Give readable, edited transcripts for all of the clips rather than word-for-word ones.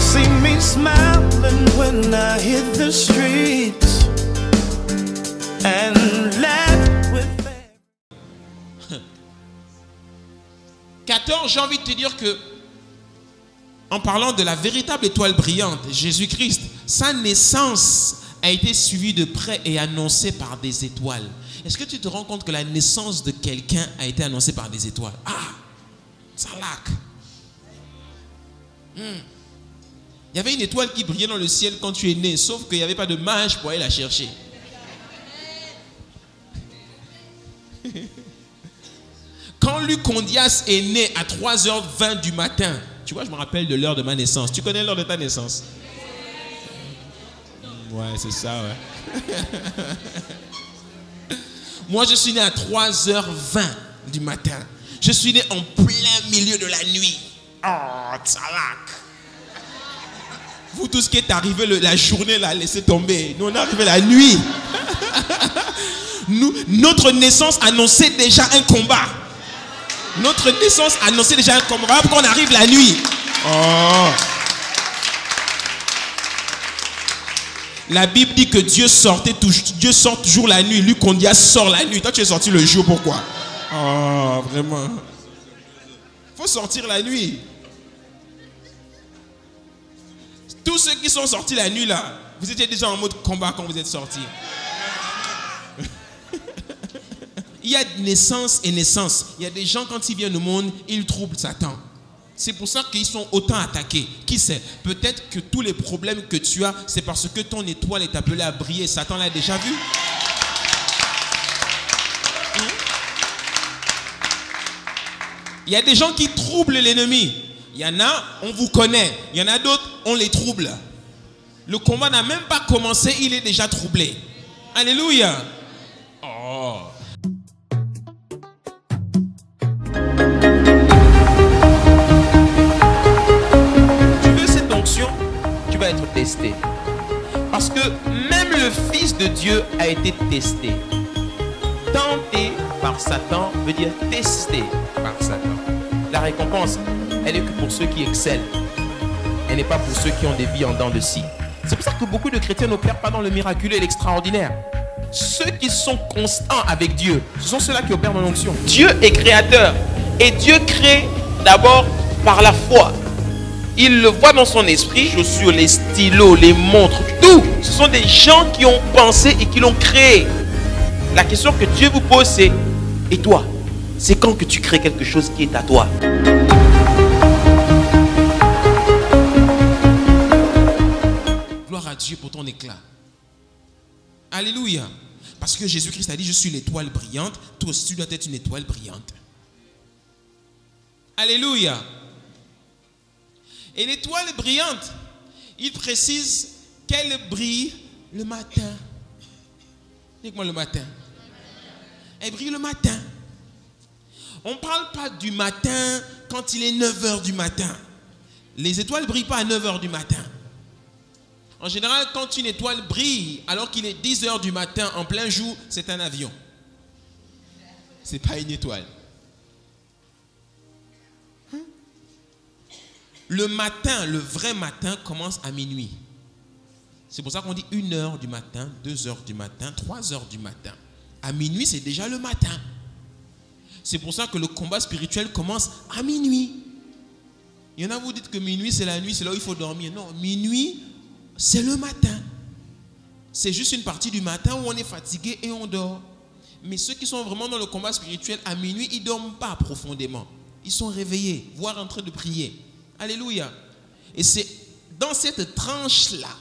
see me smiling when I hit the streets and laugh with them. 14, j'ai envie de te dire que, en parlant de la véritable étoile brillante, Jésus-Christ, sa naissance a été suivie de près et annoncée par des étoiles. Est-ce que tu te rends compte que la naissance de quelqu'un a été annoncée par des étoiles? Ah, ça laque. Il y avait une étoile qui brillait dans le ciel quand tu es né, sauf qu'il n'y avait pas de mage pour aller la chercher. Quand Lucondias est né à 3h20 du matin, tu vois, je me rappelle de l'heure de ma naissance. Tu connais l'heure de ta naissance? Ouais, c'est ça, ouais. Moi, je suis né à 3h20 du matin. Je suis né en plein milieu de la nuit. Oh, tsalak. Vous, tout ce qui est arrivé la journée, là, laissez tomber. Nous, on est arrivé la nuit. Notre naissance annonçait déjà un combat. Notre naissance annonçait déjà un combat. Pourquoi on arrive la nuit? Oh. La Bible dit que Dieu sort toujours la nuit. Lucondias sort la nuit. Toi, tu es sorti le jour, pourquoi? Oh, vraiment. Il faut sortir la nuit. Tous ceux qui sont sortis la nuit, là, vous étiez déjà en mode combat quand vous êtes sortis. Il y a naissance et naissance. Il y a des gens, quand ils viennent au monde, ils troublent Satan. C'est pour ça qu'ils sont autant attaqués. Qui sait? Peut-être que tous les problèmes que tu as, c'est parce que ton étoile est appelée à briller. Satan l'a déjà vu. Il y a des gens qui troublent l'ennemi. Il y en a, on vous connaît. Il y en a d'autres, on les trouble. Le combat n'a même pas commencé, il est déjà troublé. Alléluia. Oh. Tu veux cette onction, tu vas être testé. Parce que même le Fils de Dieu a été testé. Tenté par Satan veut dire testé par Satan. La récompense, elle est que pour ceux qui excellent. Elle n'est pas pour ceux qui ont des vies en dents de scie. C'est pour ça que beaucoup de chrétiens n'opèrent pas dans le miraculeux et l'extraordinaire. Ceux qui sont constants avec Dieu, ce sont ceux-là qui opèrent dans l'onction. Dieu est créateur. Et Dieu crée d'abord par la foi. Il le voit dans son esprit, les chaussures, les stylos, les montres, tout. Ce sont des gens qui ont pensé et qui l'ont créé. La question que Dieu vous pose, c'est: et toi? C'est quand que tu crées quelque chose qui est à toi? Gloire à Dieu pour ton éclat. Alléluia. Parce que Jésus-Christ a dit: je suis l'étoile brillante. Toi aussi, tu dois être une étoile brillante. Alléluia. Et l'étoile brillante, il précise qu'elle brille le matin. Dis-moi le matin. Elle brille le matin. On ne parle pas du matin quand il est 9h du matin. Les étoiles ne brillent pas à 9h du matin. En général, quand une étoile brille alors qu'il est 10h du matin en plein jour, c'est un avion. Ce n'est pas une étoile. Le matin, le vrai matin commence à minuit. C'est pour ça qu'on dit 1h du matin, 2h du matin, 3h du matin. À minuit, c'est déjà le matin. C'est pour ça que le combat spirituel commence à minuit. Il y en a, vous dites que minuit, c'est la nuit, c'est là où il faut dormir. Non, minuit, c'est le matin. C'est juste une partie du matin où on est fatigué et on dort. Mais ceux qui sont vraiment dans le combat spirituel, à minuit, ils ne dorment pas profondément. Ils sont réveillés, voire en train de prier. Alléluia. Et c'est dans cette tranche-là,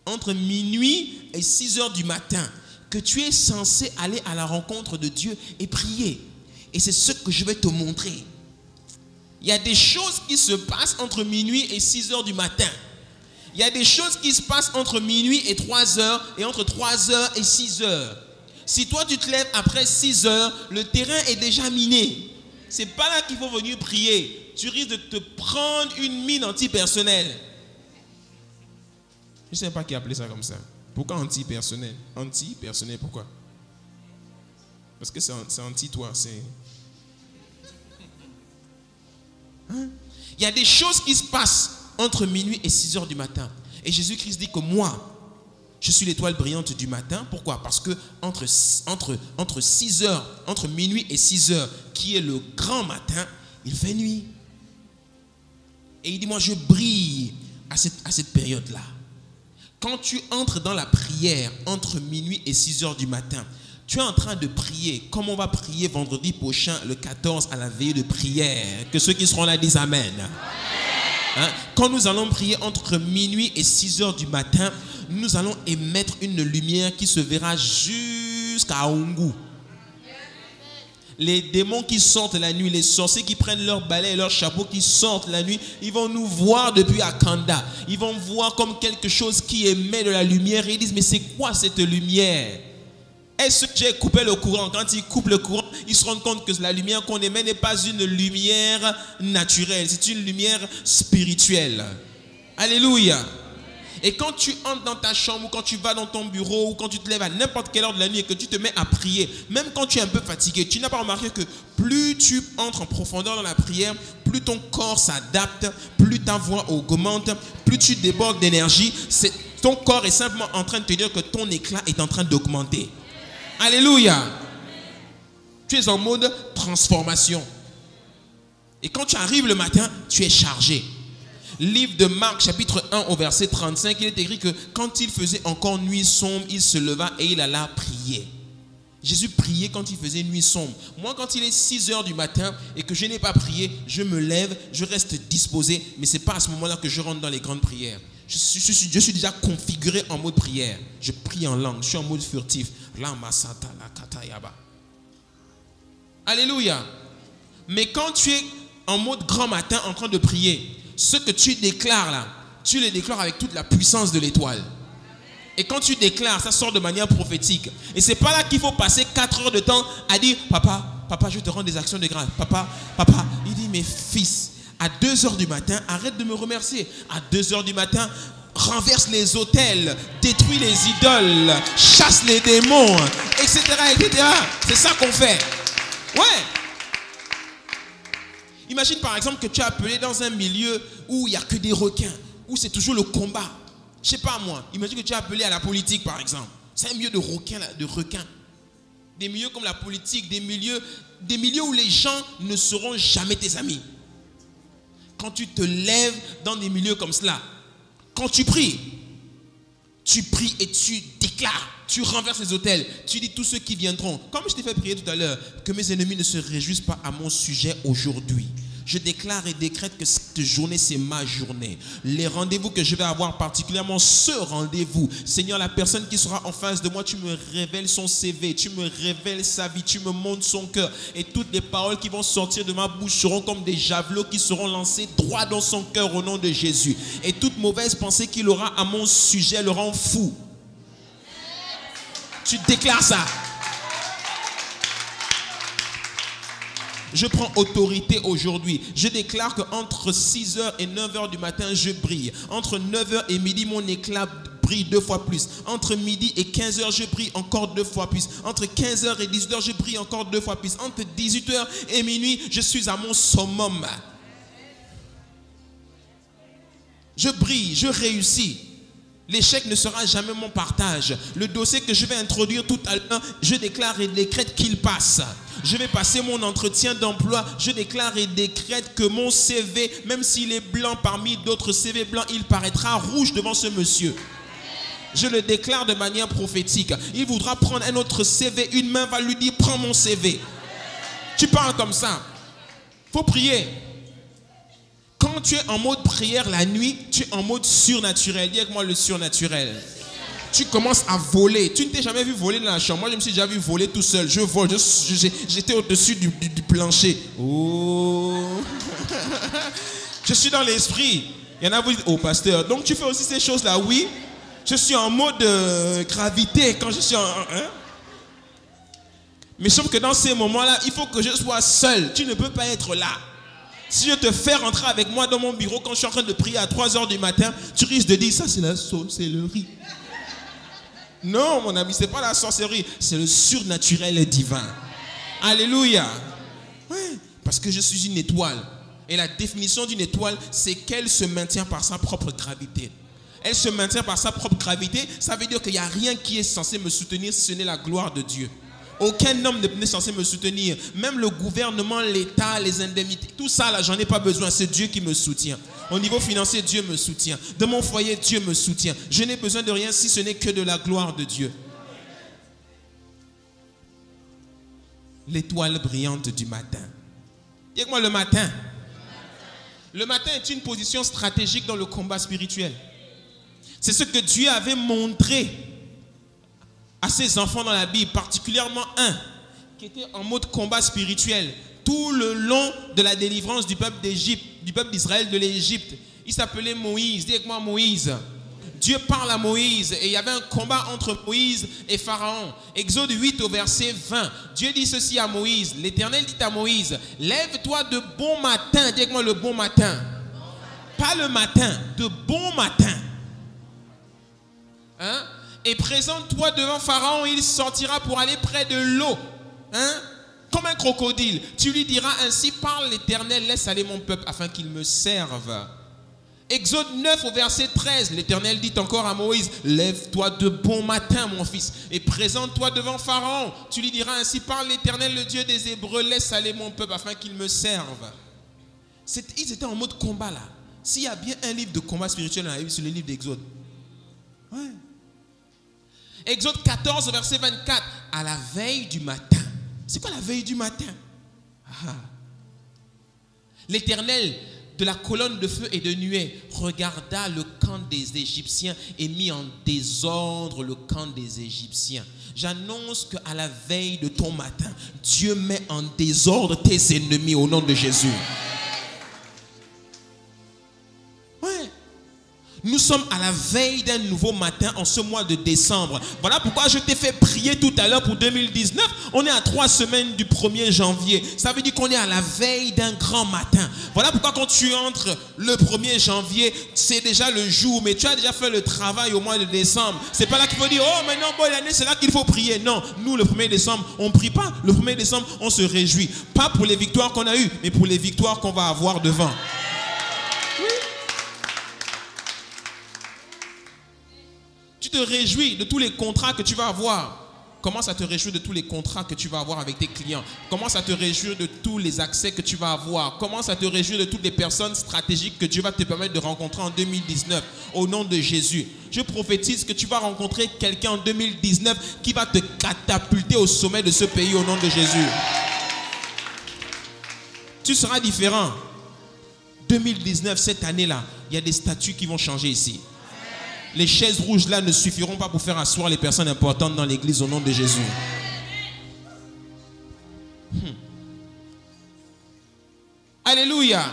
entre minuit et 6h du matin, que tu es censé aller à la rencontre de Dieu et prier. Et c'est ce que je vais te montrer. Il y a des choses qui se passent entre minuit et 6h du matin. Il y a des choses qui se passent entre minuit et 3h et entre 3h et 6h. Si toi tu te lèves après 6h, le terrain est déjà miné. C'est pas là qu'il faut venir prier. Tu risques de te prendre une mine antipersonnelle. Je ne sais pas qui a appelé ça comme ça. Pourquoi anti-personnel? Anti-personnel, pourquoi? Parce que c'est anti-toi. Hein? Il y a des choses qui se passent entre minuit et 6 heures du matin. Et Jésus-Christ dit que moi, je suis l'étoile brillante du matin. Pourquoi? Parce que entre 6 heures, entre minuit et 6 heures, qui est le grand matin, il fait nuit. Et il dit, moi je brille à cette période-là. Quand tu entres dans la prière entre minuit et 6 heures du matin, tu es en train de prier comme on va prier vendredi prochain, le 14, à la veillée de prière. Que ceux qui seront là disent Amen. Hein? Quand nous allons prier entre minuit et 6 heures du matin, nous allons émettre une lumière qui se verra jusqu'à Ongu. Les démons qui sortent la nuit, les sorciers qui prennent leur balai et leur chapeau qui sortent la nuit, ils vont nous voir depuis Akanda. Ils vont voir comme quelque chose qui émet de la lumière et ils disent, mais c'est quoi cette lumière? Est-ce que j'ai coupé le courant? Quand ils coupent le courant, ils se rendent compte que la lumière qu'on émet n'est pas une lumière naturelle, c'est une lumière spirituelle. Alléluia. Et quand tu entres dans ta chambre ou quand tu vas dans ton bureau ou quand tu te lèves à n'importe quelle heure de la nuit et que tu te mets à prier, même quand tu es un peu fatigué, tu n'as pas remarqué que plus tu entres en profondeur dans la prière, plus ton corps s'adapte, plus ta voix augmente, plus tu débordes d'énergie. Ton corps est simplement en train de te dire que ton éclat est en train d'augmenter. Alléluia. Tu es en mode transformation. Et quand tu arrives le matin, tu es chargé. Livre de Marc, chapitre 1, au verset 35, il est écrit que quand il faisait encore nuit sombre, il se leva et il alla prier. Jésus priait quand il faisait nuit sombre. Moi, quand il est 6 heures du matin et que je n'ai pas prié, je me lève, je reste disposé, mais ce n'est pas à ce moment-là que je rentre dans les grandes prières. Je suis déjà configuré en mode prière. Je prie en langue, je suis en mode furtif. Alléluia. Mais quand tu es en mode grand matin en train de prier, ce que tu déclares là, tu le déclares avec toute la puissance de l'étoile. Et quand tu déclares, ça sort de manière prophétique. Et c'est pas là qu'il faut passer 4 heures de temps à dire, papa, je te rends des actions de grâce. Papa, il dit, mais fils, à 2 heures du matin, arrête de me remercier. À 2 heures du matin, renverse les autels, détruis les idoles, chasse les démons, etc., etc. C'est ça qu'on fait. Ouais. Imagine par exemple que tu es appelé dans un milieu où il n'y a que des requins, où c'est toujours le combat. Je ne sais pas moi, imagine que tu es appelé à la politique par exemple. C'est un milieu de requins, de requins. Des milieux comme la politique, des milieux où les gens ne seront jamais tes amis. Quand tu te lèves dans des milieux comme cela, quand tu pries et tu déclares, tu renverses les autels, tu dis tous ceux qui viendront. Comme je t'ai fait prier tout à l'heure, que mes ennemis ne se réjouissent pas à mon sujet aujourd'hui. Je déclare et décrète que cette journée, c'est ma journée. Les rendez-vous que je vais avoir, particulièrement ce rendez-vous. Seigneur, la personne qui sera en face de moi, tu me révèles son CV, tu me révèles sa vie, tu me montres son cœur. Et toutes les paroles qui vont sortir de ma bouche seront comme des javelots qui seront lancés droit dans son cœur au nom de Jésus. Et toute mauvaise pensée qu'il aura à mon sujet le rend fou. Tu déclares ça. Je prends autorité aujourd'hui. Je déclare qu'entre 6h et 9h du matin, je brille. Entre 9h et midi, mon éclat brille 2 fois plus. Entre midi et 15h, je brille encore 2 fois plus. Entre 15h et 18h, je brille encore 2 fois plus. Entre 18h et minuit, je suis à mon summum. Je brille, je réussis. L'échec ne sera jamais mon partage. Le dossier que je vais introduire tout à l'heure, je déclare et décrète qu'il passe. Je vais passer mon entretien d'emploi. Je déclare et décrète que mon CV, même s'il est blanc parmi d'autres CV blancs, il paraîtra rouge devant ce monsieur. Je le déclare de manière prophétique. Il voudra prendre un autre CV. Une main va lui dire, prends mon CV. Tu parles comme ça. Faut prier. Quand tu es en mode prière la nuit, tu es en mode surnaturel. Dis avec moi le surnaturel. Tu commences à voler. Tu ne t'es jamais vu voler dans la chambre. Moi, je me suis déjà vu voler tout seul. Je vole. J'étais au-dessus du plancher. Oh. Je suis dans l'esprit. Il y en a vous dites, oh pasteur, donc tu fais aussi ces choses-là? Oui. Je suis en mode gravité quand je suis en... Hein? Mais sauf que dans ces moments-là, il faut que je sois seul. Tu ne peux pas être là. Si je te fais rentrer avec moi dans mon bureau quand je suis en train de prier à 3h du matin, tu risques de dire, ça c'est la sorcellerie. Non mon ami, ce n'est pas la sorcellerie, c'est le surnaturel divin. Alléluia. Ouais, parce que je suis une étoile. Et la définition d'une étoile, c'est qu'elle se maintient par sa propre gravité. Elle se maintient par sa propre gravité. Ça veut dire qu'il n'y a rien qui est censé me soutenir si ce n'est la gloire de Dieu. Aucun homme n'est censé me soutenir. Même le gouvernement, l'État, les indemnités, tout ça là, j'en ai pas besoin. C'est Dieu qui me soutient. Au niveau financier, Dieu me soutient. De mon foyer, Dieu me soutient. Je n'ai besoin de rien si ce n'est que de la gloire de Dieu. L'étoile brillante du matin. Dites-moi le matin. Le matin est une position stratégique dans le combat spirituel. C'est ce que Dieu avait montré à ses enfants dans la Bible, particulièrement un qui était en mode combat spirituel tout le long de la délivrance du peuple d'Égypte, du peuple d'Israël de l'Égypte. Il s'appelait Moïse. Dites-moi Moïse. Dieu parle à Moïse et il y avait un combat entre Moïse et Pharaon. Exode 8 au verset 20. Dieu dit ceci à Moïse. L'Éternel dit à Moïse, lève-toi de bon matin. Dites-moi le bon matin. Pas le matin, de bon matin. Hein? Et présente-toi devant Pharaon, il sortira pour aller près de l'eau. Hein? Comme un crocodile. Tu lui diras ainsi, parle l'Éternel, laisse aller mon peuple afin qu'il me serve. Exode 9 au verset 13, l'Éternel dit encore à Moïse, lève-toi de bon matin mon fils et présente-toi devant Pharaon. Tu lui diras ainsi, parle l'Éternel, le Dieu des Hébreux, laisse aller mon peuple afin qu'il me serve. Ils étaient en mode combat là. S'il y a bien un livre de combat spirituel dans la Bible, c'est le livre d'Exode. Ouais. Exode 14 verset 24, à la veille du matin. C'est quoi la veille du matin? L'Éternel de la colonne de feu et de nuée regarda le camp des Égyptiens et mit en désordre le camp des Égyptiens. J'annonce qu'à la veille de ton matin, Dieu met en désordre tes ennemis au nom de Jésus. Ouais. Nous sommes à la veille d'un nouveau matin en ce mois de décembre. Voilà pourquoi je t'ai fait prier tout à l'heure pour 2019. On est à 3 semaines du 1er janvier. Ça veut dire qu'on est à la veille d'un grand matin. Voilà pourquoi quand tu entres le 1er janvier, c'est déjà le jour. Mais tu as déjà fait le travail au mois de décembre. C'est pas là qu'il faut dire, oh maintenant bonne année, c'est là qu'il faut prier. Non, nous le 1er décembre, on ne prie pas. Le 1er décembre, on se réjouit. Pas pour les victoires qu'on a eues, mais pour les victoires qu'on va avoir devant. Tu te réjouis de tous les contrats que tu vas avoir. Commence à te réjouir de tous les contrats que tu vas avoir avec tes clients. Commence à te réjouir de tous les accès que tu vas avoir. Commence à te réjouir de toutes les personnes stratégiques que Dieu va te permettre de rencontrer en 2019. Au nom de Jésus. Je prophétise que tu vas rencontrer quelqu'un en 2019 qui va te catapulter au sommet de ce pays au nom de Jésus. Tu seras différent. 2019, cette année-là, il y a des statuts qui vont changer ici. Les chaises rouges là ne suffiront pas pour faire asseoir les personnes importantes dans l'église au nom de Jésus. Alléluia.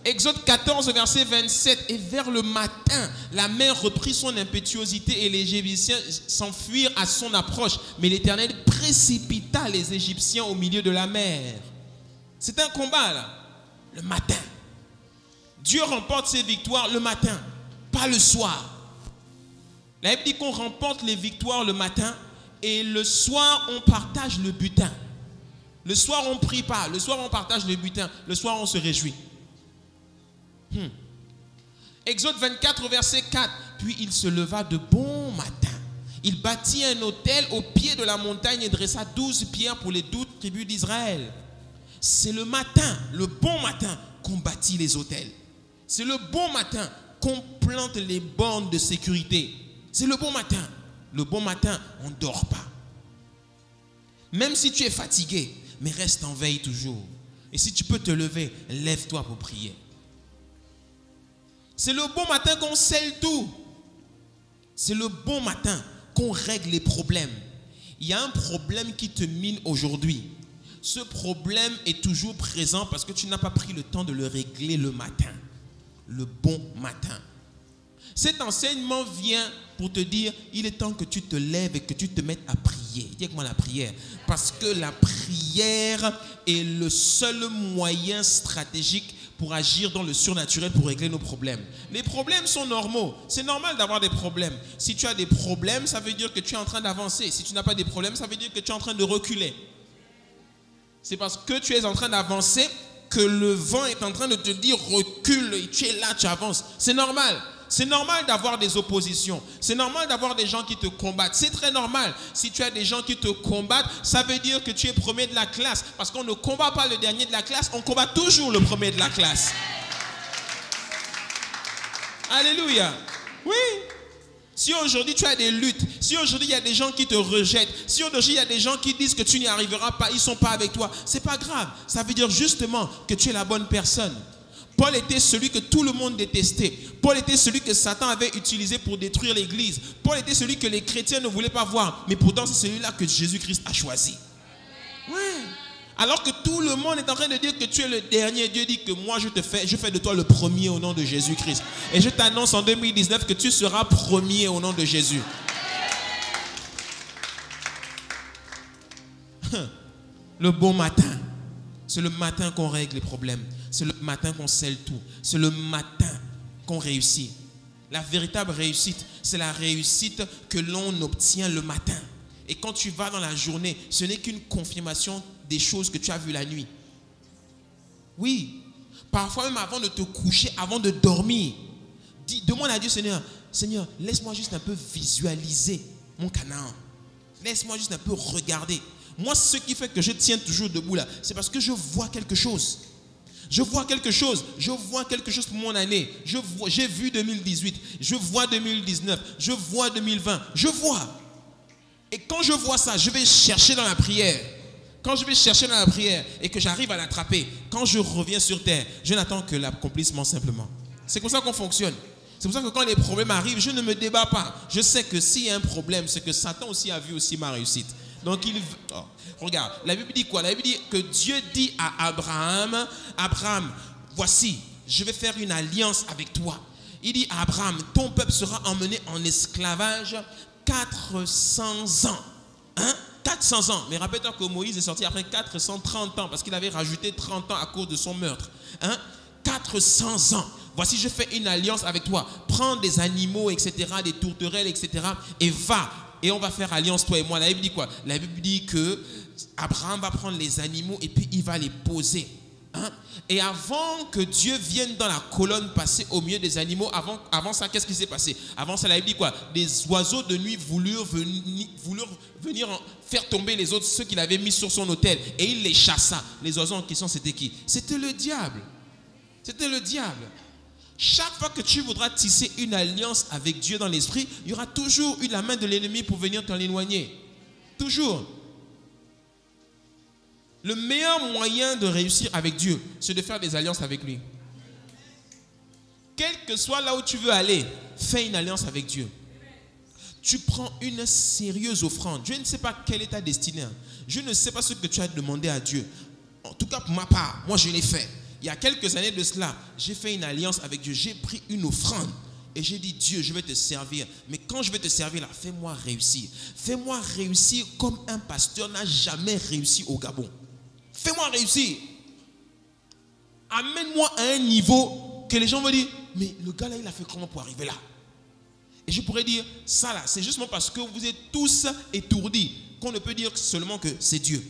Exode 14 verset 27. Et vers le matin, la mer reprit son impétuosité et les Égyptiens s'enfuirent à son approche. Mais l'Éternel précipita les Égyptiens au milieu de la mer. C'est un combat là. Le matin. Dieu remporte ses victoires le matin, pas le soir. La Bible dit qu'on remporte les victoires le matin et le soir on partage le butin. Le soir on ne prie pas, le soir on partage le butin, le soir on se réjouit. Exode 24 verset 4. Puis il se leva de bon matin. Il bâtit un autel au pied de la montagne et dressa 12 pierres pour les 12 tribus d'Israël. C'est le matin, le bon matin qu'on bâtit les autels. C'est le bon matin qu'on plante les bornes de sécurité. C'est le bon matin. Le bon matin, on ne dort pas. Même si tu es fatigué, mais reste en veille toujours. Et si tu peux te lever, lève-toi pour prier. C'est le bon matin qu'on scelle tout. C'est le bon matin qu'on règle les problèmes. Il y a un problème qui te mine aujourd'hui. Ce problème est toujours présent parce que tu n'as pas pris le temps de le régler le matin. Le bon matin. Cet enseignement vient pour te dire, il est temps que tu te lèves et que tu te mettes à prier. Dis avec moi la prière. Parce que la prière est le seul moyen stratégique pour agir dans le surnaturel, pour régler nos problèmes. Les problèmes sont normaux. C'est normal d'avoir des problèmes. Si tu as des problèmes, ça veut dire que tu es en train d'avancer. Si tu n'as pas de problèmes, ça veut dire que tu es en train de reculer. C'est parce que tu es en train d'avancer que le vent est en train de te dire recule et tu es là, tu avances. C'est normal. C'est normal d'avoir des oppositions. C'est normal d'avoir des gens qui te combattent. C'est très normal. Si tu as des gens qui te combattent, ça veut dire que tu es premier de la classe. Parce qu'on ne combat pas le dernier de la classe, on combat toujours le premier de la classe. Alléluia. Oui. Si aujourd'hui tu as des luttes, si aujourd'hui il y a des gens qui te rejettent, si aujourd'hui il y a des gens qui disent que tu n'y arriveras pas, ils ne sont pas avec toi, c'est pas grave. Ça veut dire justement que tu es la bonne personne. Paul était celui que tout le monde détestait. Paul était celui que Satan avait utilisé pour détruire l'église. Paul était celui que les chrétiens ne voulaient pas voir. Mais pourtant, c'est celui-là que Jésus-Christ a choisi. Ouais. Alors que tout le monde est en train de dire que tu es le dernier, Dieu dit que moi je fais de toi le premier au nom de Jésus-Christ. Et je t'annonce en 2019 que tu seras premier au nom de Jésus. Le bon matin. C'est le matin qu'on règle les problèmes. C'est le matin qu'on scelle tout. C'est le matin qu'on réussit. La véritable réussite, c'est la réussite que l'on obtient le matin. Et quand tu vas dans la journée, ce n'est qu'une confirmation des choses que tu as vues la nuit. Oui. Parfois même avant de te coucher, avant de dormir, demande à Dieu, Seigneur, laisse-moi juste un peu visualiser mon Canaan. Laisse-moi juste un peu regarder. Moi, ce qui fait que je tiens toujours debout là, c'est parce que je vois quelque chose. Je vois quelque chose pour mon année. J'ai vu 2018, je vois 2019, je vois 2020, je vois. Et quand je vois ça, je vais chercher dans la prière. Quand je vais chercher dans la prière et que j'arrive à l'attraper, quand je reviens sur terre, je n'attends que l'accomplissement simplement. C'est comme ça qu'on fonctionne. C'est pour ça que quand les problèmes arrivent, je ne me débat pas. Je sais que s'il y a un problème, c'est que Satan aussi a vu aussi ma réussite. Donc regarde, la Bible dit quoi? La Bible dit que Dieu dit à Abraham, voici, je vais faire une alliance avec toi. Il dit à Abraham, ton peuple sera emmené en esclavage 400 ans. Hein? 400 ans. Mais rappelle-toi que Moïse est sorti après 430 ans parce qu'il avait rajouté 30 ans à cause de son meurtre. Hein? 400 ans. Voici, je fais une alliance avec toi. Prends des animaux, etc., des tourterelles, etc. et va. Et on va faire alliance, toi et moi. La Bible dit quoi? La Bible dit que Abraham va prendre les animaux et puis il va les poser. Hein? Et avant que Dieu vienne dans la colonne passer au milieu des animaux, avant ça, qu'est-ce qui s'est passé? Avant ça, la Bible dit quoi? Des oiseaux de nuit voulurent venir faire tomber les autres, ceux qu'il avait mis sur son autel. Et il les chassa. Les oiseaux en question, c'était qui? C'était le diable. C'était le diable. Chaque fois que tu voudras tisser une alliance avec Dieu dans l'esprit, il y aura toujours eu la main de l'ennemi pour venir t'en éloigner. Toujours. Le meilleur moyen de réussir avec Dieu, c'est de faire des alliances avec lui. Quel que soit là où tu veux aller, fais une alliance avec Dieu. Tu prends une sérieuse offrande. Dieu ne sait pas quelle est ta destinée. Je ne sais pas ce que tu as demandé à Dieu. En tout cas, pour ma part, moi je l'ai fait. Il y a quelques années de cela, j'ai fait une alliance avec Dieu. J'ai pris une offrande et j'ai dit, Dieu, je vais te servir. Mais quand je vais te servir là, fais-moi réussir. Fais-moi réussir comme un pasteur n'a jamais réussi au Gabon. Fais-moi réussir. Amène-moi à un niveau que les gens vont dire, mais le gars là, il a fait comment pour arriver là? Et je pourrais dire, ça là, c'est justement parce que vous êtes tous étourdis qu'on ne peut dire seulement que c'est Dieu.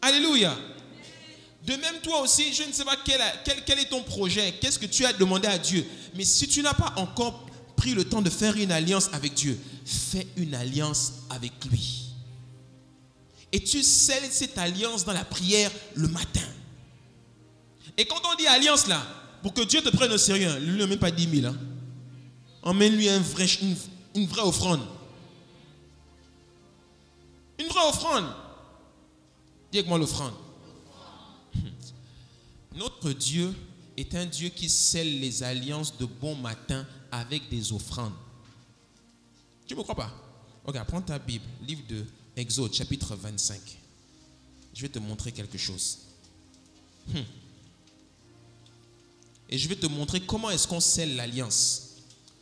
Alléluia. De même, toi aussi, je ne sais pas quel est ton projet, qu'est-ce que tu as demandé à Dieu. Mais si tu n'as pas encore pris le temps de faire une alliance avec Dieu, fais une alliance avec lui. Et tu scelles cette alliance dans la prière le matin. Et quand on dit alliance là, pour que Dieu te prenne au sérieux, lui ne met pas 10 000. Hein. Emmène-lui une vraie offrande. Une vraie offrande. Dis avec moi l'offrande. Notre Dieu est un Dieu qui scelle les alliances de bon matin avec des offrandes. Tu ne me crois pas? Regarde, prends ta Bible, livre de Exode, chapitre 25. Je vais te montrer quelque chose. Et je vais te montrer comment est-ce qu'on scelle l'alliance.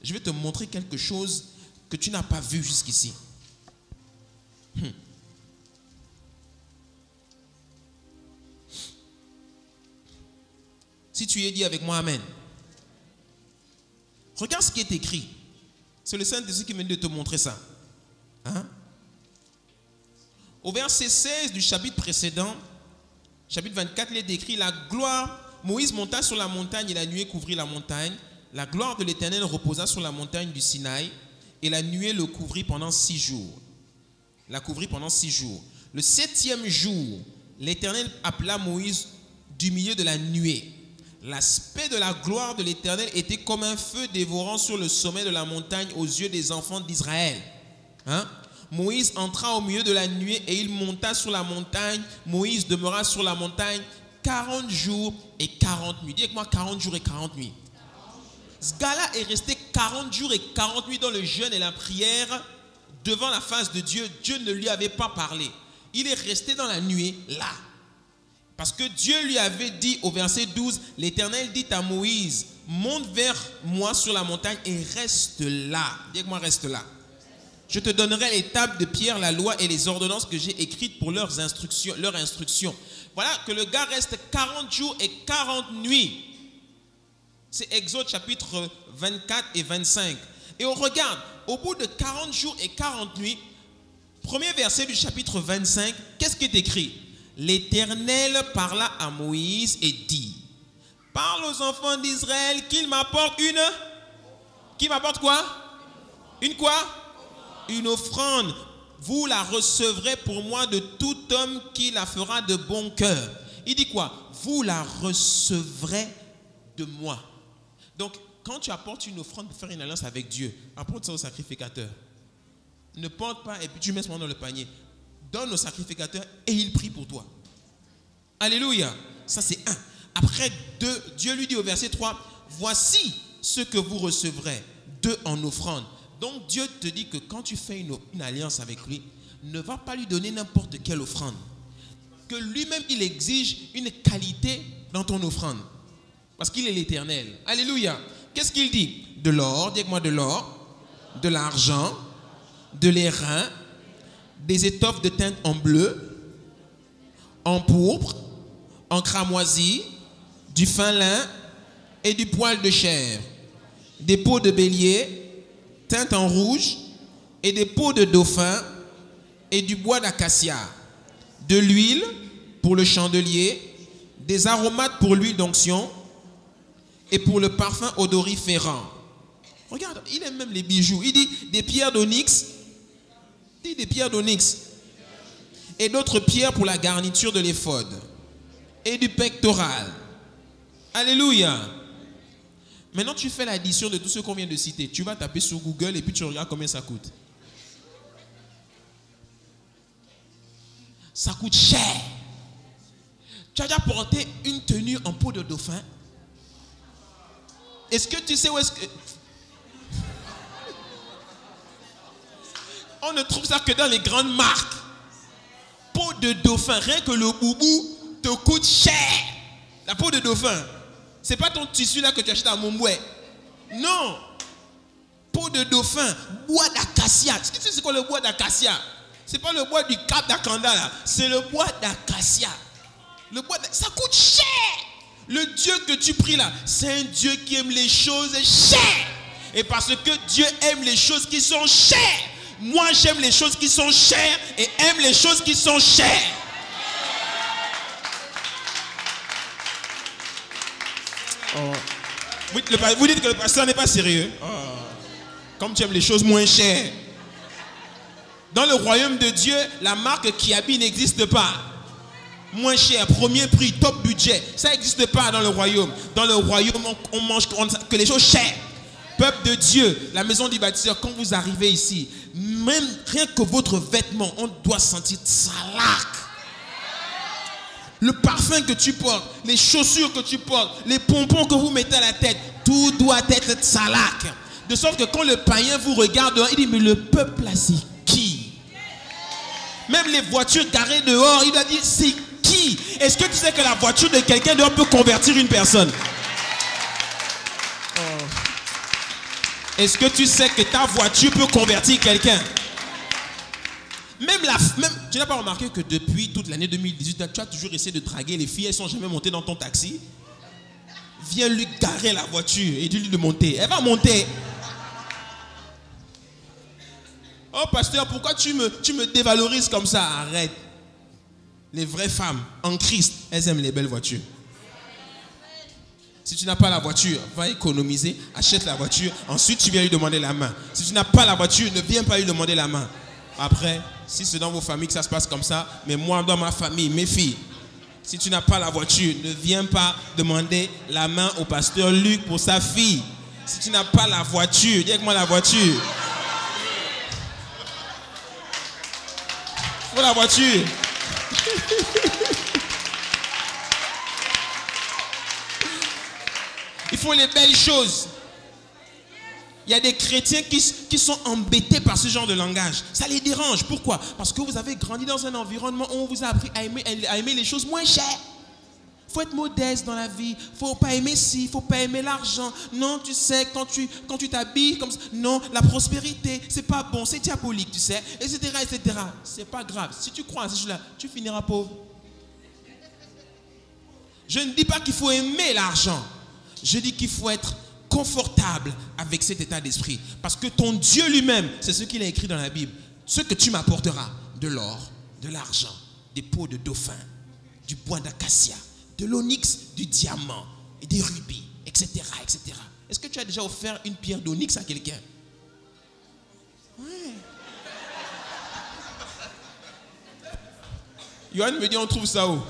Je vais te montrer quelque chose que tu n'as pas vu jusqu'ici. Si tu es dit avec moi, Amen. Regarde ce qui est écrit. C'est le Saint-Esprit qui vient de te montrer ça. Hein? Au verset 16 du chapitre précédent, chapitre 24, il est décrit la gloire. Moïse monta sur la montagne et la nuée couvrit la montagne. La gloire de l'Éternel reposa sur la montagne du Sinaï et la nuée le couvrit pendant 6 jours. La couvrit pendant 6 jours. Le 7e jour, l'Éternel appela Moïse du milieu de la nuée. L'aspect de la gloire de l'Éternel était comme un feu dévorant sur le sommet de la montagne aux yeux des enfants d'Israël. Moïse entra au milieu de la nuée et il monta sur la montagne. Moïse demeura sur la montagne 40 jours et 40 nuits. Dis avec moi 40 jours et 40 nuits. Ce gars-là est resté 40 jours et 40 nuits dans le jeûne et la prière devant la face de Dieu. Dieu ne lui avait pas parlé. Il est resté dans la nuée là. Parce que Dieu lui avait dit au verset 12, l'Éternel dit à Moïse, monte vers moi sur la montagne et reste là. Dis avec moi, reste là. Je te donnerai les tables de pierre, la loi et les ordonnances que j'ai écrites pour leur instruction. Voilà que le gars reste 40 jours et 40 nuits. C'est Exode chapitre 24 et 25. Et on regarde, au bout de 40 jours et 40 nuits, premier verset du chapitre 25, qu'est-ce qui est écrit? L'Éternel parla à Moïse et dit, parle aux enfants d'Israël qu'ils m'apportent une... Qui m'apporte quoi? Une quoi? Une offrande. Vous la recevrez pour moi de tout homme qui la fera de bon cœur. Il dit quoi? Vous la recevrez de moi. Donc, quand tu apportes une offrande pour faire une alliance avec Dieu, apporte ça au sacrificateur. Ne porte pas et puis tu mets ce moment dans le panier. Donne au sacrificateur et il prie pour toi. Alléluia. Ça c'est 1. Après 2, Dieu lui dit au verset 3, voici ce que vous recevrez, 2 en offrande. Donc Dieu te dit que quand tu fais une alliance avec lui, ne va pas lui donner n'importe quelle offrande. Que lui-même il exige une qualité dans ton offrande. Parce qu'il est l'Éternel. Alléluia. Qu'est-ce qu'il dit? De l'or, dis-moi de l'or, de l'argent, de l'airain, des étoffes de teinte en bleu, en pourpre, en cramoisi, du fin lin et du poil de chair, des peaux de bélier, teinte en rouge, et des peaux de dauphin et du bois d'acacia, de l'huile pour le chandelier, des aromates pour l'huile d'onction et pour le parfum odoriférant. Regarde, il aime même les bijoux. Il dit des pierres d'onyx, des pierres d'onyx et d'autres pierres pour la garniture de l'éphod et du pectoral. Alléluia. Maintenant, tu fais l'addition de tout ce qu'on vient de citer. Tu vas taper sur Google et puis tu regardes combien ça coûte. Ça coûte cher. Tu as déjà porté une tenue en peau de dauphin? Est-ce que tu sais où est-ce que... On ne trouve ça que dans les grandes marques. Peau de dauphin, rien que le boubou te coûte cher. La peau de dauphin. C'est pas ton tissu là que tu achètes à Momboué. Non. Peau de dauphin, bois d'acacia. Est-ce que tu sais c'est quoi le bois d'acacia? C'est pas le bois du Cap d'Akanda là. C'est le bois d'acacia. Ça coûte cher. Le Dieu que tu pries là, c'est un Dieu qui aime les choses chères. Et parce que Dieu aime les choses qui sont chères, moi j'aime les choses qui sont chères et aime les choses qui sont chères. Oh. Vous dites que le pasteur n'est pas sérieux. Oh. Comme tu aimes les choses moins chères. Dans le royaume de Dieu, la marque Kiabi n'existe pas. Moins cher, premier prix, top budget. Ça n'existe pas dans le royaume. Dans le royaume, on mange que les choses chères. Peuple de Dieu, la maison du baptiseur, quand vous arrivez ici, même rien que votre vêtement, on doit sentir salak. Le parfum que tu portes, les chaussures que tu portes, les pompons que vous mettez à la tête, tout doit être salak. De sorte que quand le païen vous regarde, il dit, mais le peuple là, c'est qui? Même les voitures garées dehors, il doit dire, c'est qui? Est-ce que tu sais que la voiture de quelqu'un dehors peut convertir une personne? Oh. Est-ce que tu sais que ta voiture peut convertir quelqu'un? Même tu n'as pas remarqué que depuis toute l'année 2018, tu as toujours essayé de draguer les filles, elles ne sont jamais montées dans ton taxi? Viens lui garer la voiture et dis-lui de monter. Elle va monter. Oh pasteur, pourquoi tu me dévalorises comme ça? Arrête. Les vraies femmes en Christ, elles aiment les belles voitures. Si tu n'as pas la voiture, va économiser, achète la voiture, ensuite tu viens lui demander la main. Si tu n'as pas la voiture, ne viens pas lui demander la main. Après, si c'est dans vos familles que ça se passe comme ça, mais moi dans ma famille, mes filles, si tu n'as pas la voiture, ne viens pas demander la main au pasteur Luc pour sa fille. Si tu n'as pas la voiture, dis avec moi la voiture. Faut la voiture. Il faut les belles choses. Il y a des chrétiens qui sont embêtés par ce genre de langage. Ça les dérange. Pourquoi? Parce que vous avez grandi dans un environnement où on vous a appris à aimer les choses moins chères. Il faut être modeste dans la vie. Il ne faut pas aimer ci, il ne faut pas aimer l'argent. Non, tu sais, quand tu t'habilles comme ça, non, la prospérité, c'est pas bon, c'est diabolique, tu sais, etc., etc. C'est pas grave. Si tu crois à ces choses-là, tu finiras pauvre. Je ne dis pas qu'il faut aimer l'argent. Je dis qu'il faut être confortable avec cet état d'esprit. Parce que ton Dieu lui-même, c'est ce qu'il a écrit dans la Bible. Ce que tu m'apporteras, de l'or, de l'argent, des peaux de dauphin, du bois d'acacia, de l'onyx, du diamant, et des rubis, etc., etc. Est-ce que tu as déjà offert une pierre d'onyx à quelqu'un? Ouais. Yoann me dit, on trouve ça où?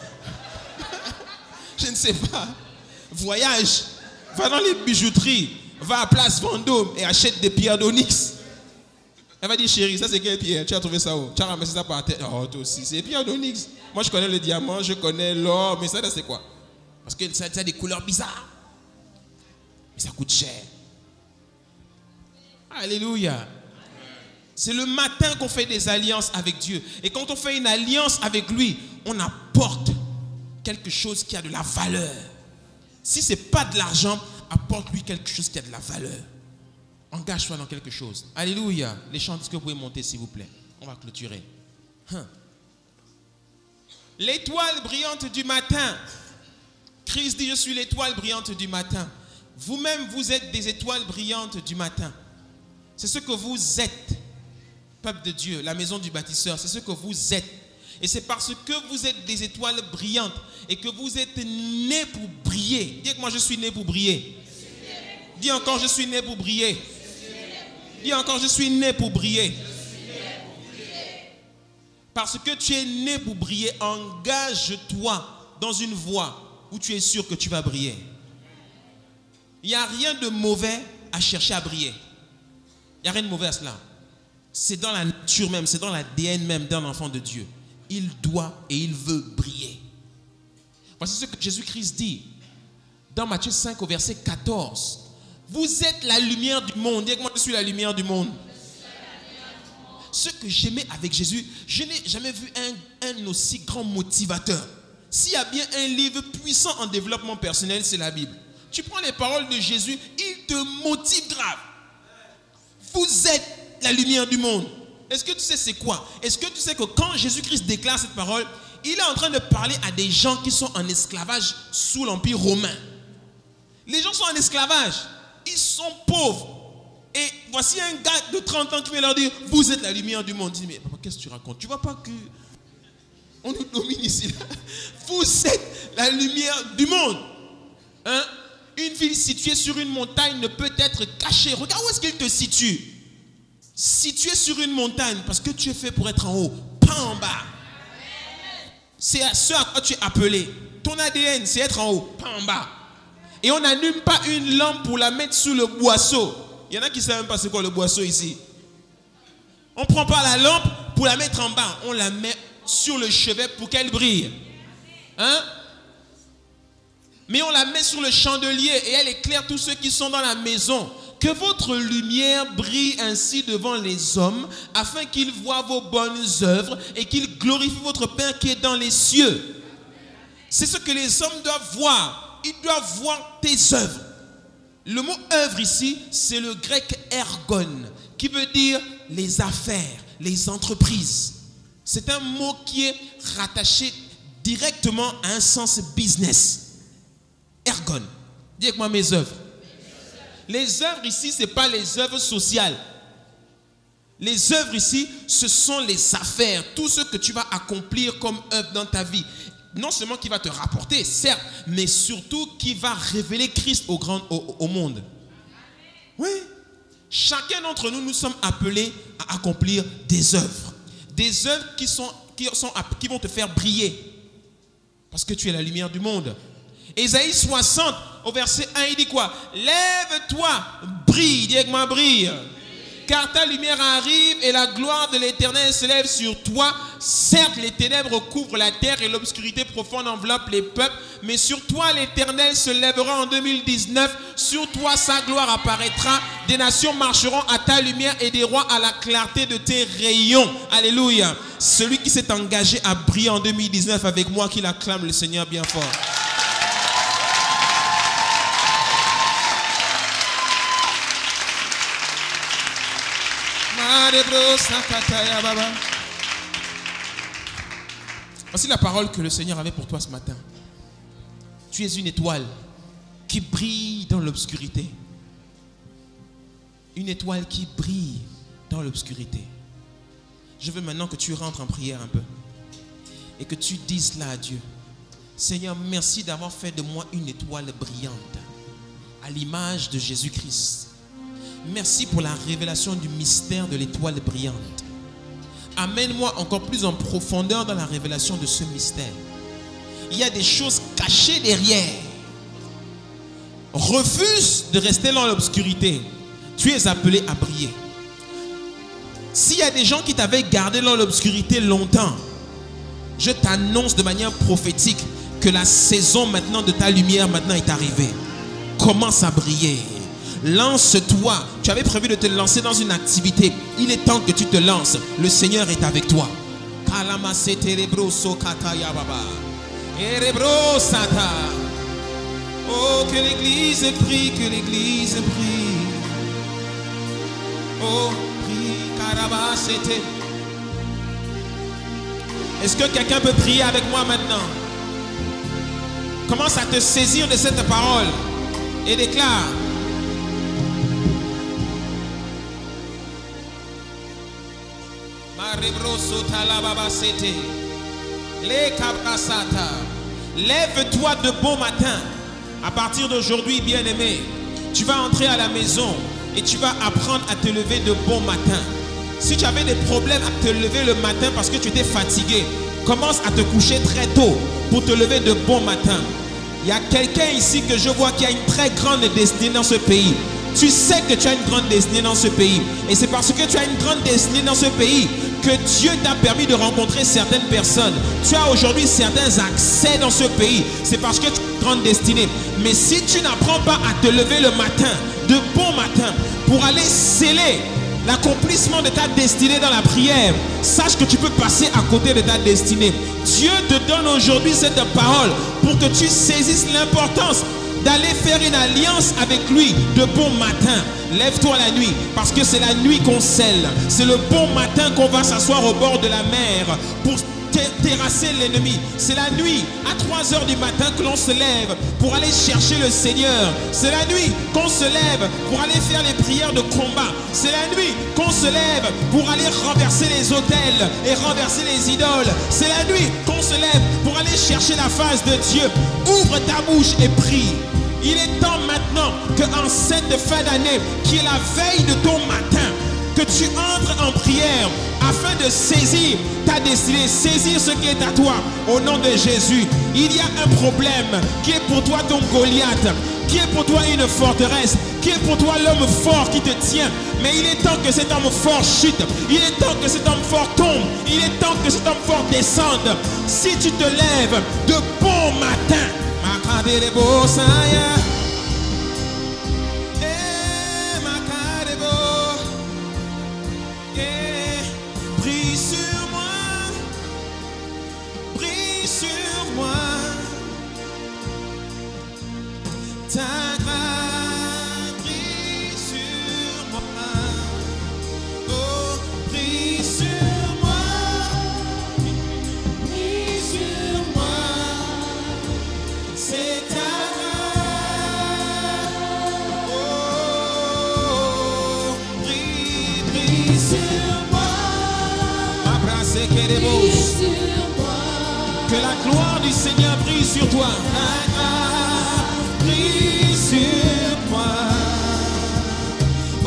Je ne sais pas. Voyage. Va dans les bijouteries, va à Place Vendôme et achète des pierres d'onyx. Elle va dire, chérie, ça c'est quelle pierre? Tu as trouvé ça où? Tu as ramassé ça par terre? Oh, toi aussi, c'est des pierres d'onyx. Moi, je connais le diamant, je connais l'or, mais ça, c'est quoi? Parce que ça a des couleurs bizarres. Mais ça coûte cher. Alléluia. C'est le matin qu'on fait des alliances avec Dieu. Et quand on fait une alliance avec lui, on apporte quelque chose qui a de la valeur. Si ce n'est pas de l'argent, apporte-lui quelque chose qui a de la valeur. Engage-toi dans quelque chose. Alléluia. Les chants, est-ce que vous pouvez monter, s'il vous plaît? On va clôturer. L'étoile brillante du matin. Christ dit, je suis l'étoile brillante du matin. Vous-même, vous êtes des étoiles brillantes du matin. C'est ce que vous êtes, peuple de Dieu, la maison du bâtisseur. C'est ce que vous êtes. Et c'est parce que vous êtes des étoiles brillantes et que vous êtes nés pour briller. Dis que moi je suis né pour briller. Dis encore, je suis né pour briller. Dis encore, je suis né pour briller. Parce que tu es né pour briller, engage-toi dans une voie où tu es sûr que tu vas briller. Il n'y a rien de mauvais à chercher à briller. Il n'y a rien de mauvais à cela. C'est dans la nature même, c'est dans l'ADN même d'un enfant de Dieu. Il doit et il veut briller. Voici ce que Jésus-Christ dit dans Matthieu 5 au verset 14. Vous êtes la lumière du monde. Dis que moi je suis la lumière du monde. Ce que j'aimais avec Jésus, je n'ai jamais vu un aussi grand motivateur. S'il y a bien un livre puissant en développement personnel, c'est la Bible. Tu prends les paroles de Jésus, il te motive grave. Vous êtes la lumière du monde. Est-ce que tu sais c'est quoi? Est-ce que tu sais que quand Jésus-Christ déclare cette parole, il est en train de parler à des gens qui sont en esclavage sous l'Empire romain. Les gens sont en esclavage. Ils sont pauvres. Et voici un gars de 30 ans qui vient leur dire, vous êtes la lumière du monde. Il dit, mais papa, qu'est-ce que tu racontes? Tu vois pas que on nous domine ici là? Vous êtes la lumière du monde. Hein? Une ville située sur une montagne ne peut être cachée. Regarde où est-ce qu'il te situe. Situé sur une montagne, parce que tu es fait pour être en haut, pas en bas. C'est à ce à quoi tu es appelé. Ton ADN, c'est être en haut, pas en bas. Et on n'allume pas une lampe pour la mettre sous le boisseau. Il y en a qui ne savent même pas c'est quoi le boisseau ici. On ne prend pas la lampe pour la mettre en bas. On la met sur le chevet pour qu'elle brille. Hein? Mais on la met sur le chandelier et elle éclaire tous ceux qui sont dans la maison. Que votre lumière brille ainsi devant les hommes, afin qu'ils voient vos bonnes œuvres et qu'ils glorifient votre Père qui est dans les cieux. C'est ce que les hommes doivent voir. Ils doivent voir tes œuvres. Le mot œuvre ici, c'est le grec ergon, qui veut dire les affaires, les entreprises. C'est un mot qui est rattaché directement à un sens business. Ergon. Dis avec moi mes œuvres. Les œuvres ici, ce n'est pas les œuvres sociales. Les œuvres ici, ce sont les affaires, tout ce que tu vas accomplir comme œuvre dans ta vie. Non seulement qui va te rapporter, certes, mais surtout qui va révéler Christ au monde. Oui. Chacun d'entre nous, nous sommes appelés à accomplir des œuvres. Des œuvres qui vont te faire briller. Parce que tu es la lumière du monde. Ésaïe 60, au verset 1, il dit quoi? Lève-toi, brille, dis avec moi, brille. Car ta lumière arrive et la gloire de l'Éternel se lève sur toi. Certes, les ténèbres recouvrent la terre et l'obscurité profonde enveloppe les peuples. Mais sur toi, l'Éternel se lèvera en 2019. Sur toi, sa gloire apparaîtra. Des nations marcheront à ta lumière et des rois à la clarté de tes rayons. Alléluia. Celui qui s'est engagé à briller en 2019 avec moi, qu'il acclame le Seigneur bien fort. Voici la parole que le Seigneur avait pour toi ce matin. Tu es une étoile qui brille dans l'obscurité. Une étoile qui brille dans l'obscurité. Je veux maintenant que tu rentres en prière un peu et que tu dises là à Dieu: Seigneur, merci d'avoir fait de moi une étoile brillante à l'image de Jésus-Christ. Merci pour la révélation du mystère de l'étoile brillante. Amène-moi encore plus en profondeur dans la révélation de ce mystère. Il y a des choses cachées derrière. Refuse de rester dans l'obscurité. Tu es appelé à briller. S'il y a des gens qui t'avaient gardé dans l'obscurité longtemps, je t'annonce de manière prophétique que la saison maintenant de ta lumière maintenant est arrivée. Commence à briller. Lance-toi. Tu avais prévu de te lancer dans une activité. Il est temps que tu te lances. Le Seigneur est avec toi. Oh, que l'Église prie, que l'Église prie. Oh, prie, Karabasete. Est-ce que quelqu'un peut prier avec moi maintenant? Commence à te saisir de cette parole et déclare: lève-toi de bon matin. À partir d'aujourd'hui, bien-aimé, tu vas entrer à la maison et tu vas apprendre à te lever de bon matin. Si tu avais des problèmes à te lever le matin parce que tu étais fatigué, commence à te coucher très tôt pour te lever de bon matin. Il y a quelqu'un ici que je vois qui a une très grande destinée dans ce pays. Tu sais que tu as une grande destinée dans ce pays. Et c'est parce que tu as une grande destinée dans ce pays que Dieu t'a permis de rencontrer certaines personnes. Tu as aujourd'hui certains accès dans ce pays. C'est parce que tu as une grande destinée. Mais si tu n'apprends pas à te lever le matin, de bon matin, pour aller sceller l'accomplissement de ta destinée dans la prière, sache que tu peux passer à côté de ta destinée. Dieu te donne aujourd'hui cette parole pour que tu saisisses l'importance d'aller faire une alliance avec lui de bon matin. Lève-toi la nuit, parce que c'est la nuit qu'on scelle. C'est le bon matin qu'on va s'asseoir au bord de la mer pour terrasser l'ennemi. C'est la nuit, à 3 heures du matin, que l'on se lève pour aller chercher le Seigneur. C'est la nuit qu'on se lève pour aller faire les prières de combat. C'est la nuit qu'on se lève pour aller renverser les autels et renverser les idoles. C'est la nuit qu'on se lève pour aller chercher la face de Dieu. Ouvre ta bouche et prie. Il est temps maintenant qu'en cette fin d'année, qui est la veille de ton matin, que tu entres en prière afin de saisir ta destinée, saisir ce qui est à toi au nom de Jésus. Il y a un problème qui est pour toi ton Goliath, qui est pour toi une forteresse, qui est pour toi l'homme fort qui te tient. Mais il est temps que cet homme fort chute. Il est temps que cet homme fort tombe. Il est temps que cet homme fort descende. Si tu te lèves de bon matin, brille sur moi, brille sur moi, ta grâce brille sur moi, oh brille sur moi, c'est ta grâce Que la gloire du Seigneur brille sur toi. Brille sur moi.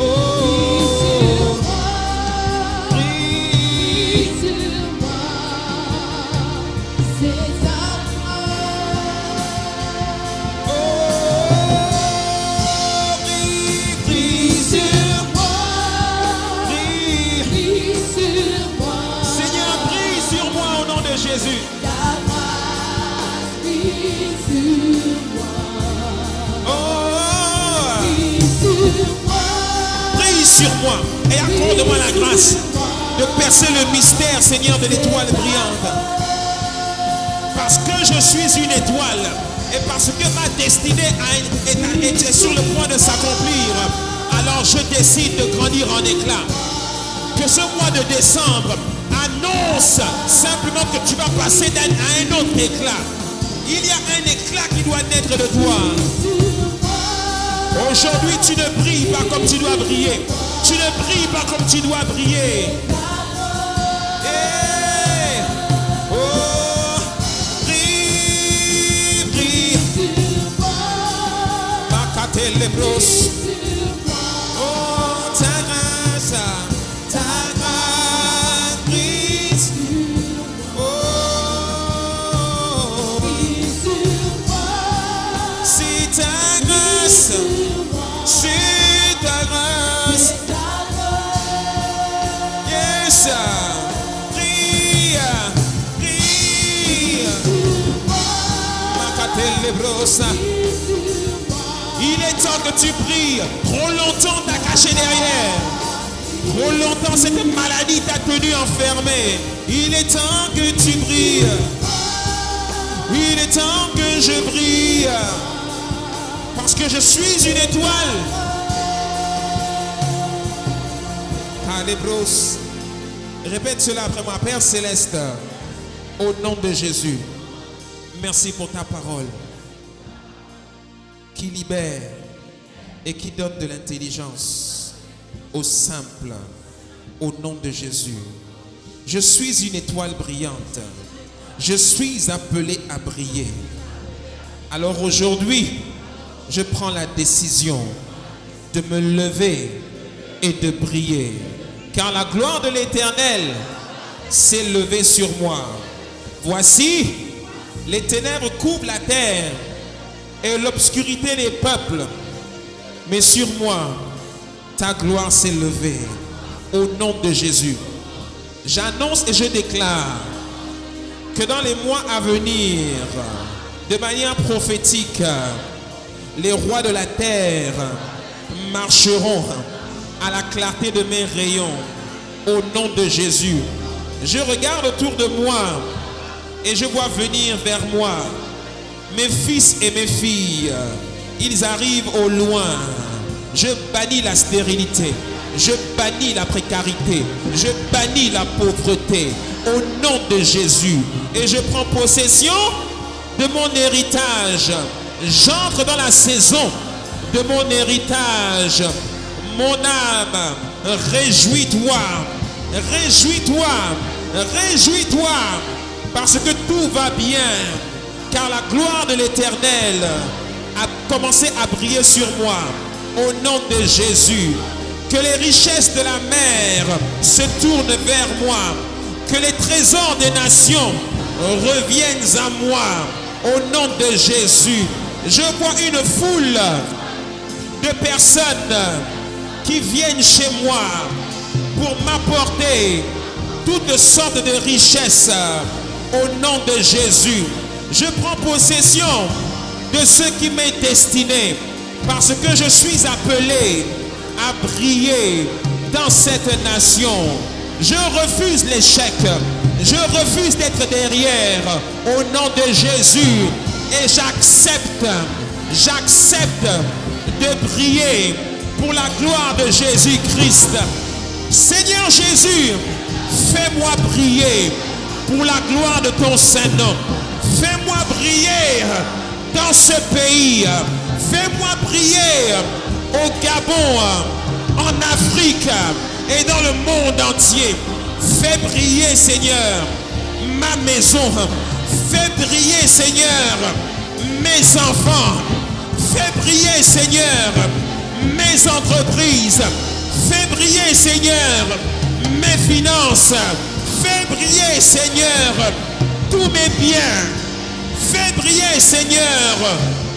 Oh, brille sur moi. C'est ta gloire. Oh, brille sur moi. Brille sur moi. Seigneur, brille sur moi au nom de Jésus. Brille sur moi et accorde-moi la grâce de percer le mystère, Seigneur, de l'étoile brillante. Parce que je suis une étoile et parce que ma destinée est sur le point de s'accomplir, alors je décide de grandir en éclat. Que ce mois de décembre annonce simplement que tu vas passer à un autre éclat. Il y a un éclat qui doit naître de toi. Aujourd'hui, tu ne brilles pas comme tu dois briller. Tu ne brilles pas comme tu dois briller. Hey. Oh, brille, brille. Macate les bros. Oh, ta grâce brille. Oh, c'est ta grâce. C'est ta grâce. Yes. Brille, brille. Macate les bros. Il est temps que tu brilles. Trop longtemps t'as caché derrière. Trop longtemps cette maladie t'a tenu enfermé. Il est temps que tu brilles. Il est temps que je brille. Parce que je suis une étoile. Alébros. Répète cela après moi. Père Céleste, au nom de Jésus, merci pour ta parole qui libère et qui donne de l'intelligence aux simples, au nom de Jésus. Je suis une étoile brillante. Je suis appelé à briller. Alors aujourd'hui, je prends la décision de me lever et de briller. Car la gloire de l'Éternel s'est levée sur moi. Voici, les ténèbres couvrent la terre et l'obscurité des peuples. Mais sur moi, ta gloire s'est levée. Au nom de Jésus, j'annonce et je déclare que dans les mois à venir, de manière prophétique, les rois de la terre marcheront à la clarté de mes rayons. Au nom de Jésus, je regarde autour de moi et je vois venir vers moi mes fils et mes filles. Ils arrivent au loin. Je bannis la stérilité. Je bannis la précarité. Je bannis la pauvreté. Au nom de Jésus. Et je prends possession de mon héritage. J'entre dans la saison de mon héritage. Mon âme, réjouis-toi. Réjouis-toi. Réjouis-toi. Parce que tout va bien. Car la gloire de l'Éternel a commencé à briller sur moi. Au nom de Jésus. Que les richesses de la mer se tournent vers moi. Que les trésors des nations reviennent à moi. Au nom de Jésus. Je vois une foule de personnes qui viennent chez moi pour m'apporter toutes sortes de richesses. Au nom de Jésus. Je prends possession de ce qui m'est destiné. Parce que je suis appelé à briller dans cette nation. Je refuse l'échec. Je refuse d'être derrière. Au nom de Jésus. Et j'accepte de briller pour la gloire de Jésus-Christ. Seigneur Jésus, fais-moi briller pour la gloire de ton Saint-Nom. Fais-moi briller dans ce pays. Fais-moi briller au Gabon, en Afrique, et dans le monde entier. Fais briller, Seigneur, ma maison. Fais briller, Seigneur, mes enfants. Fais briller, Seigneur, mes entreprises. Fais briller, Seigneur, mes finances. Fais briller, Seigneur, tous mes biens. Fais briller, Seigneur,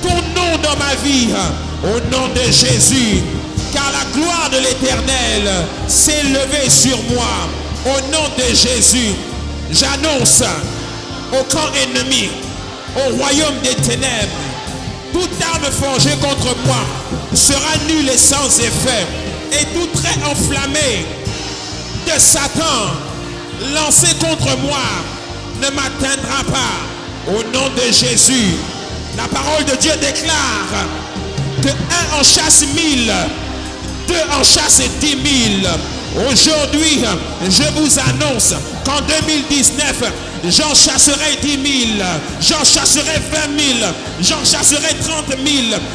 ton nom dans ma vie. Au nom de Jésus. Car la gloire de l'Éternel s'est levée sur moi. Au nom de Jésus, j'annonce au camp ennemi, au royaume des ténèbres, toute arme forgée contre moi sera nulle et sans effet. Et tout trait enflammé de Satan lancé contre moi ne m'atteindra pas. Au nom de Jésus, la parole de Dieu déclare que 1 en chasse 1000, 2 en chasse 10 000. Aujourd'hui, je vous annonce qu'en 2019, j'en chasserai 10 000, j'en chasserai 20 000, j'en chasserai 30 000,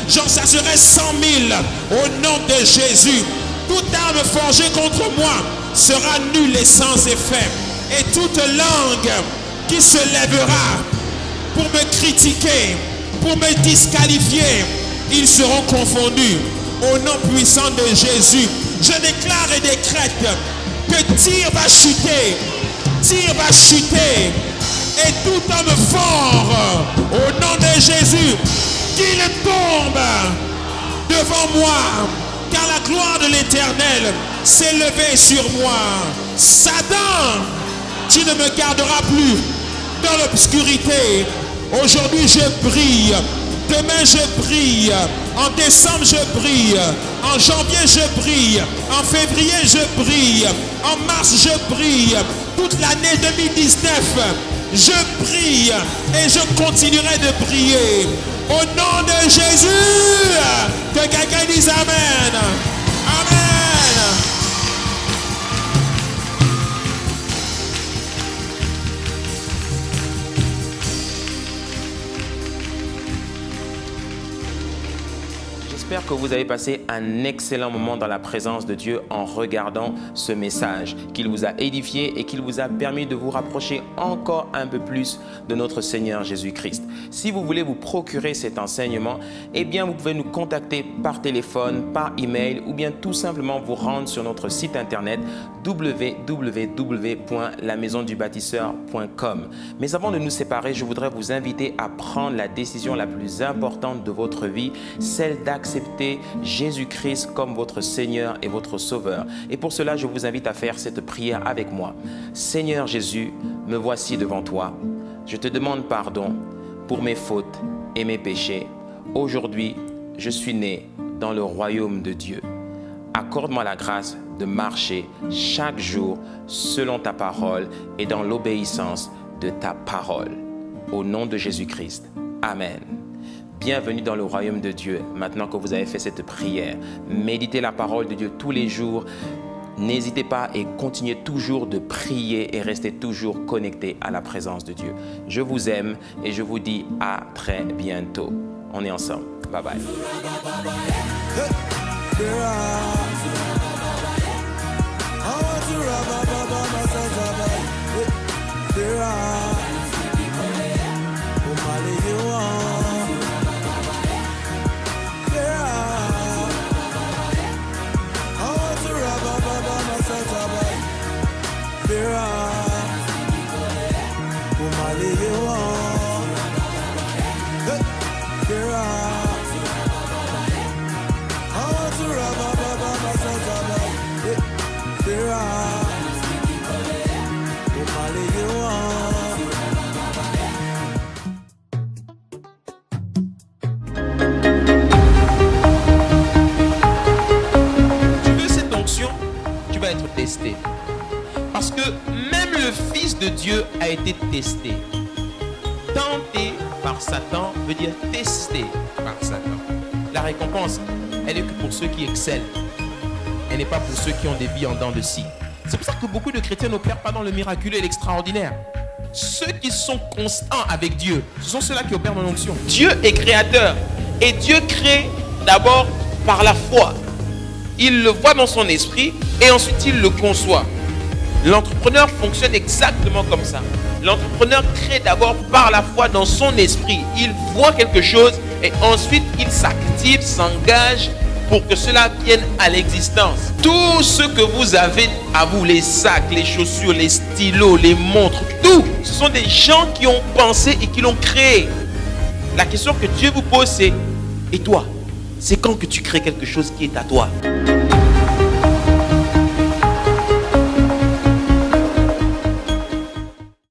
j'en chasserai 100 000. Au nom de Jésus, toute arme forgée contre moi sera nulle et sans effet. Et toute langue qui se lèvera pour me critiquer, pour me disqualifier, ils seront confondus. Au nom puissant de Jésus, je déclare et décrète que Tyr va chuter. Tyr va chuter. Et tout homme fort, au nom de Jésus, qu'il tombe devant moi. Car la gloire de l'Éternel s'est levée sur moi. Satan, tu ne me garderas plus dans l'obscurité. Aujourd'hui, je brille. Demain, je brille. En décembre, je brille. En janvier, je brille. En février, je brille. En mars, je brille. Toute l'année 2019, je brille. Et je continuerai de briller. Au nom de Jésus, que quelqu'un dise Amen. Amen. J'espère que vous avez passé un excellent moment dans la présence de Dieu en regardant ce message, qu'il vous a édifié et qu'il vous a permis de vous rapprocher encore un peu plus de notre Seigneur Jésus-Christ. Si vous voulez vous procurer cet enseignement, eh bien vous pouvez nous contacter par téléphone, par email ou bien tout simplement vous rendre sur notre site internet www.lamaisondubâtisseur.com. Mais avant de nous séparer, je voudrais vous inviter à prendre la décision la plus importante de votre vie, celle d'accepter Jésus-Christ comme votre Seigneur et votre Sauveur. Et pour cela, je vous invite à faire cette prière avec moi. Seigneur Jésus, me voici devant toi. Je te demande pardon pour mes fautes et mes péchés. Aujourd'hui, je suis né dans le royaume de Dieu. Accorde-moi la grâce de marcher chaque jour selon ta parole et dans l'obéissance de ta parole. Au nom de Jésus-Christ. Amen. Bienvenue dans le royaume de Dieu. Maintenant que vous avez fait cette prière, méditez la parole de Dieu tous les jours. N'hésitez pas et continuez toujours de prier et restez toujours connectés à la présence de Dieu. Je vous aime et je vous dis à très bientôt. On est ensemble. Bye bye. Testé. Parce que même le Fils de Dieu a été testé. Tenté par Satan veut dire testé par Satan. La récompense, elle est que pour ceux qui excellent. Elle n'est pas pour ceux qui ont des vies en dents de scie. C'est pour ça que beaucoup de chrétiens n'opèrent pas dans le miraculeux et l'extraordinaire. Ceux qui sont constants avec Dieu, ce sont ceux-là qui opèrent dans l'onction. Dieu est créateur. Et Dieu crée d'abord par la foi. Il le voit dans son esprit et ensuite il le conçoit. L'entrepreneur fonctionne exactement comme ça. L'entrepreneur crée d'abord par la foi dans son esprit. Il voit quelque chose et ensuite il s'active, s'engage pour que cela vienne à l'existence. Tout ce que vous avez à vous, les sacs, les chaussures, les stylos, les montres, tout, ce sont des gens qui ont pensé et qui l'ont créé. La question que Dieu vous pose, c'est: et toi, c'est quand que tu crées quelque chose qui est à toi?